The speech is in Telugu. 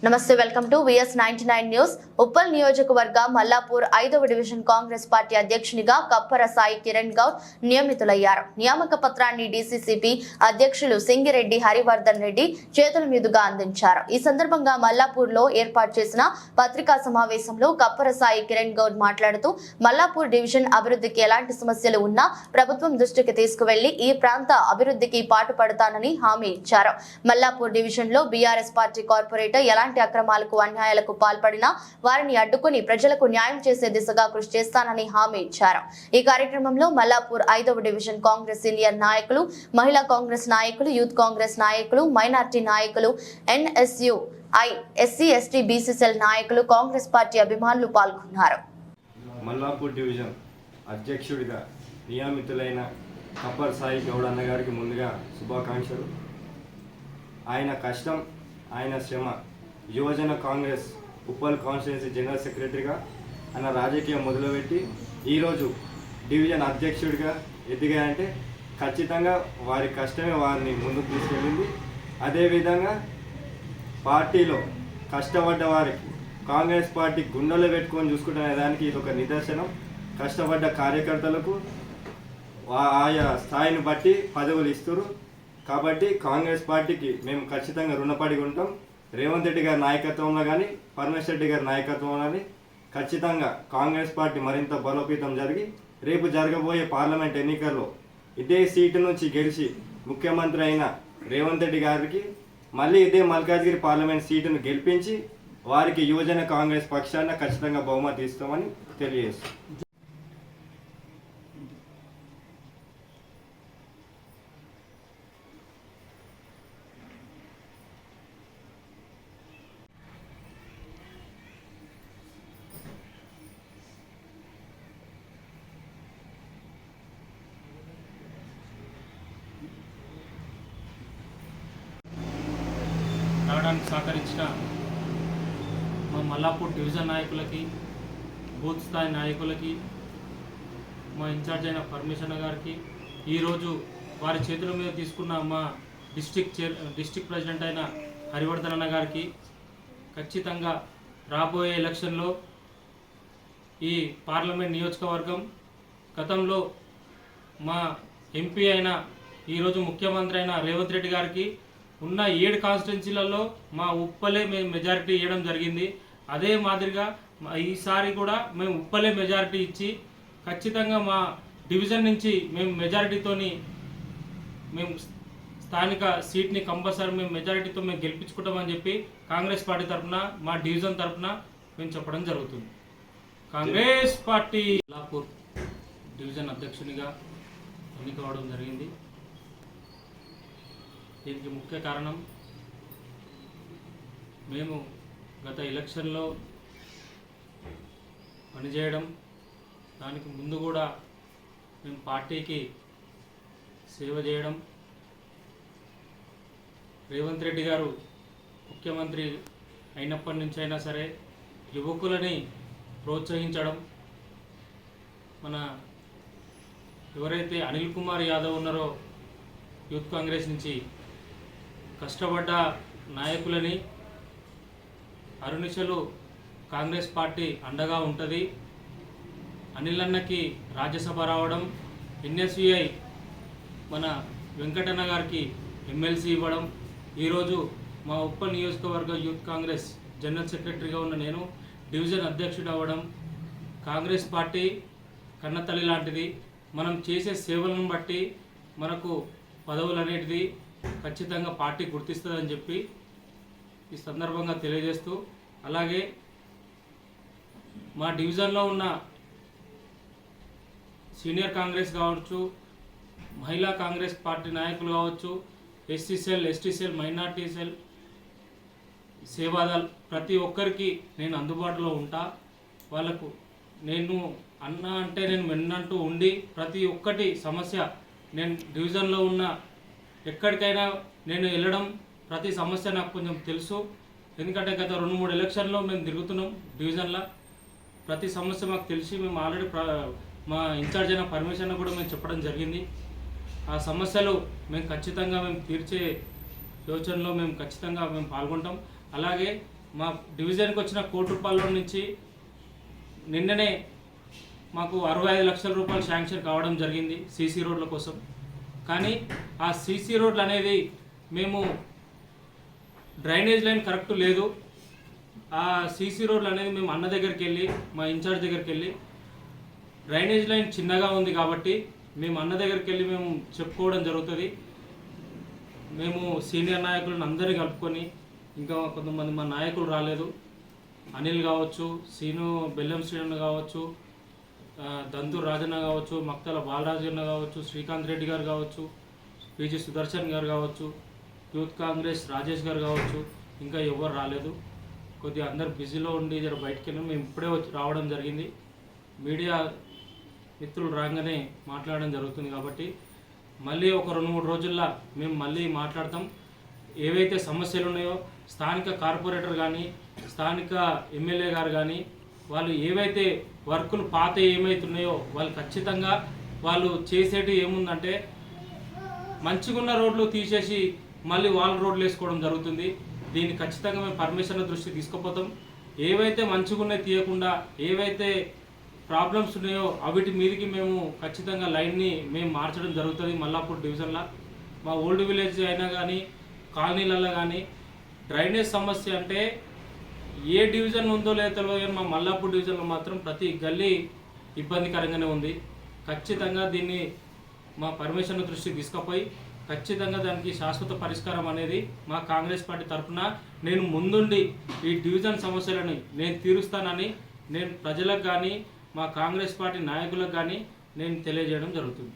నమస్తే welcome to VS99 news. Uppal నియోజకవర్గ మల్లాపూర్ 5వ డివిజన్ కాంగ్రెస్ పార్టీ అధ్యక్షునిగా కప్పర సాయి కిరణ్ గౌడ్ నియమితులయ్యారు. నియామక పత్రాన్ని DCCP అధ్యక్షులు సింగిరెడ్డి హరివర్ధన్ రెడ్డి చేతుల మీదుగా అందించారు. ఈ సందర్భంగా మల్లాపూర్ లో ఏర్పాటు చేసిన పత్రికా సమావేశంలో కప్పర సాయి కిరణ్ గౌడ్ మాట్లాడుతూ మల్లాపూర్ డివిజన్ అభివృద్ధికి ఎలాంటి సమస్యలు ఉన్నా ప్రభుత్వం దృష్టికి తీసుకువెళ్లి ఈ ప్రాంత అభివృద్ధికి పాటుపడతానని హామీ ఇచ్చారు. మల్లాపూర్ డివిజన్ లో BRS పార్టీ కార్పొరేటర్ ఎలాంటి అక్రమాలకు అన్యాయాలకు పాల్పడినా వారిని అడ్డుకుని ప్రజలకు న్యాయం చేసే దిశగా కృషి చేస్తానని హామీ ఇచ్చారు. ఈ కార్యక్రమంలో మల్లాపూర్ 5వ డివిజన్ కాంగ్రెస్ సీనియర్ నాయకులు, మహిళా కాంగ్రెస్ నాయకులు, యూత్ కాంగ్రెస్ నాయకులు, మైనార్టీ నాయకులు, NSUI SC ST BC cell నాయకులు, కాంగ్రెస్ పార్టీ అభిమానులు పాల్గొన్నారు. మల్లాపూర్ డివిజన్ అధ్యక్షుడిగా నియమితులైన కప్పర్ సాయి గౌడ్ అన్న గారికి ముందుగా శుభాకాంక్షలు. ఆయన కష్టం, ఆయన శ్రమ, యువజన కాంగ్రెస్ ఉప్పల్ కాన్స్టిట్యున్సీ జనరల్ సెక్రటరీగా ఆయన రాజకీయం మొదలుపెట్టి ఈరోజు డివిజన్ అధ్యక్షుడిగా ఎదిగాయంటే ఖచ్చితంగా వారి కష్టమే వారిని ముందుకు తీసుకెళ్ళింది. అదేవిధంగా పార్టీలో కష్టపడ్డ వారికి కాంగ్రెస్ పార్టీ గుండెలో పెట్టుకొని చూసుకుంటునే దానికి ఇది ఒక నిదర్శనం. కష్టపడ్డ కార్యకర్తలకు ఆయా స్థాయిని బట్టి పదవులు ఇస్తారు. కాబట్టి కాంగ్రెస్ పార్టీకి మేము ఖచ్చితంగా రుణపడి ఉంటాం. రేవంత్ రెడ్డి గారి నాయకత్వంలో కానీ, పరమేశ్వర్ రెడ్డి గారి నాయకత్వంలో కానీ ఖచ్చితంగా కాంగ్రెస్ పార్టీ మరింత బలోపేతం జరిగి రేపు జరగబోయే పార్లమెంట్ ఎన్నికల్లో ఇదే సీటు నుంచి గెలిచి ముఖ్యమంత్రి అయిన రేవంత్ రెడ్డి గారికి మళ్ళీ ఇదే మల్కాజ్గిరి పార్లమెంట్ సీటును గెలిపించి వారికి యువజన కాంగ్రెస్ పక్షాన ఖచ్చితంగా బహుమతి ఇస్తామని తెలియజేస్తాం. రావడానికి సహకరించిన మా మల్లాపూర్ డివిజన్ నాయకులకి, బూత్ స్థాయి నాయకులకి, మా ఇన్ఛార్జ్ అయిన పరమేశ్వర గారికి, ఈరోజు వారి చేతుల మీద తీసుకున్న మా డిస్టిక్ ప్రెసిడెంట్ అయిన హరివర్ధన్ అన్న గారికి ఖచ్చితంగా రాబోయే ఎలక్షన్లో ఈ పార్లమెంట్ నియోజకవర్గం గతంలో మా MP అయిన ఈరోజు ముఖ్యమంత్రి అయిన రేవంత్ రెడ్డి గారికి ఉన్న 7 కాన్స్టిట్యున్సీలలో మా ఉప్పలే మేము మెజారిటీ ఇవ్వడం జరిగింది. అదే మాదిరిగా ఈసారి కూడా మేము ఉప్పలే మెజారిటీ ఇచ్చి ఖచ్చితంగా మా డివిజన్ నుంచి మేము మెజారిటీతోని మేము స్థానిక సీట్ని కంపల్సరీ మేము మెజారిటీతో మేము గెలిపించుకుంటామని చెప్పి కాంగ్రెస్ పార్టీ తరఫున, మా డివిజన్ తరఫున మేము చెప్పడం జరుగుతుంది. కాంగ్రెస్ పార్టీ మల్లాపూర్ డివిజన్ అధ్యక్షునిగా ఎన్నికవడం జరిగింది. దీనికి ముఖ్య కారణం మేము గత ఎలక్షన్లో పనిచేయడం, దానికి ముందు కూడా మేము పార్టీకి సేవ చేయడం, రేవంత్ రెడ్డి గారు ముఖ్యమంత్రి అయినప్పటి నుంచి అయినా సరే యువకులని ప్రోత్సహించడం, మన ఎవరైతే అనిల్ కుమార్ యాదవ్ ఉన్నారో యూత్ కాంగ్రెస్ నుంచి కష్టపడ్డ నాయకులని అరునిశలు కాంగ్రెస్ పార్టీ అండగా ఉంటుంది. అనిల్ అన్నకి రాజ్యసభ రావడం, NSUI మన వెంకటన్న గారికి MLC ఇవ్వడం, ఈరోజు మా ఉప్పల్ నియోజకవర్గ యూత్ కాంగ్రెస్ జనరల్ సెక్రటరీగా ఉన్న నేను డివిజన్ అధ్యక్షుడు అవ్వడం, కాంగ్రెస్ పార్టీ కన్నతల్లి లాంటిది. మనం చేసే సేవలను బట్టి మనకు పదవులు అనేటిది ఖచ్చితంగా పార్టీ గుర్తిస్తుందని చెప్పి ఈ సందర్భంగా తెలియజేస్తూ, అలాగే మా డివిజన్లో ఉన్న సీనియర్ కాంగ్రెస్ కావచ్చు, మహిళా కాంగ్రెస్ పార్టీ నాయకులు కావచ్చు, SC cell, ST cell, minority cell, Seva Dal, ప్రతి ఒక్కరికి నేను అందుబాటులో ఉంటా. వాళ్ళకు నేను అన్న అంటే నేను వెన్నంటూ ఉండి ప్రతి ఒక్కటి సమస్య నేను డివిజన్లో ఉన్న ఎక్కడికైనా నేను వెళ్ళడం, ప్రతి సమస్య నాకు కొంచెం తెలుసు. ఎందుకంటే గత 2-3 ఎలక్షన్లో మేము తిరుగుతున్నాం డివిజన్లో, ప్రతి సమస్య మాకు తెలిసి మేము ఆల్రెడీ మా ఇన్ఛార్జ్ అయిన పర్మిషన్ కూడా మేము చెప్పడం జరిగింది. ఆ సమస్యలు మేము ఖచ్చితంగా మేము తీర్చే యోచనలో మేము ఖచ్చితంగా మేము పాల్గొంటాం. అలాగే మా డివిజన్కి వచ్చిన ₹1,00,00,000 నుంచి నిన్ననే మాకు 65 లక్షల రూపాయలు శాంక్షన్ కావడం జరిగింది సీసీ రోడ్ల కోసం. కానీ ఆ సీసీ రోడ్లు అనేది మేము డ్రైనేజ్ లైన్ కరెక్ట్ లేదు. ఆ సీసీ రోడ్లు అనేది మేము అన్న దగ్గరికి వెళ్ళి మా ఇన్ఛార్జ్ దగ్గరికి వెళ్ళి డ్రైనేజ్ లైన్ చిన్నగా ఉంది కాబట్టి మేము అన్న దగ్గరికి వెళ్ళి మేము చెప్పుకోవడం జరుగుతుంది. మేము సీనియర్ నాయకులను అందరినీ కలుపుకొని, ఇంకా కొంతమంది మా నాయకులు రాలేదు, అనిల్ కావచ్చు, బెల్లం శ్రీను కావచ్చు, దంతూరు రాజన్న కావచ్చు, మక్తల బాలరాజన్న కావచ్చు, శ్రీకాంత్ రెడ్డి గారు కావచ్చు, పీజీ సుదర్శన్ గారు కావచ్చు, యూత్ కాంగ్రెస్ రాజేష్ గారు కావచ్చు, ఇంకా ఎవరు రాలేదు. కొద్దిగా అందరు బిజీలో ఉండి జర బయటికి వెళ్ళి మేము ఇప్పుడే రావడం జరిగింది. మీడియా మిత్రులు రాగానే మాట్లాడడం జరుగుతుంది కాబట్టి మళ్ళీ ఒక 2-3 రోజుల్లో మేము మళ్ళీ మాట్లాడతాం. ఏవైతే సమస్యలు ఉన్నాయో స్థానిక కార్పొరేటర్ కానీ స్థానిక ఎమ్మెల్యే గారు కానీ వాళ్ళు ఏవైతే వర్కులు పాత ఏమవుతున్నాయో వాళ్ళు ఖచ్చితంగా వాళ్ళు చేసేటి ఏముందంటే మంచిగున్న రోడ్లు తీసేసి మళ్ళీ వాళ్ళ రోడ్లు వేసుకోవడం జరుగుతుంది. దీన్ని ఖచ్చితంగా మేము పర్మిషన్ దృష్టికి తీసుకుపోతాం. ఏవైతే మంచిగున్నాయి తీయకుండా ఏవైతే ప్రాబ్లమ్స్ ఉన్నాయో అవిటి మీదకి మేము ఖచ్చితంగా లైన్ని మేము మార్చడం జరుగుతుంది. మల్లాపూర్ డివిజన్లో మా ఓల్డ్ విలేజ్ అయినా కానీ కాలనీలలో కానీ డ్రైనేజ్ సమస్య అంటే ఏ డివిజన్ ఉందో లేదో తెలియదు కానీ మా మల్లాపూర్ డివిజన్లో మాత్రం ప్రతి గల్లీ ఇబ్బందికరంగానే ఉంది. ఖచ్చితంగా దీన్ని మా పర్మిషన్ దృష్టికి తీసుకుపోయి ఖచ్చితంగా దానికి శాశ్వత పరిష్కారం అనేది మా కాంగ్రెస్ పార్టీ తరఫున నేను ముందుండి ఈ డివిజన్ సమస్యలని నేను తీరుస్తానని నేను ప్రజలకు కానీ మా కాంగ్రెస్ పార్టీ నాయకులకు కానీ నేను తెలియజేయడం జరుగుతుంది.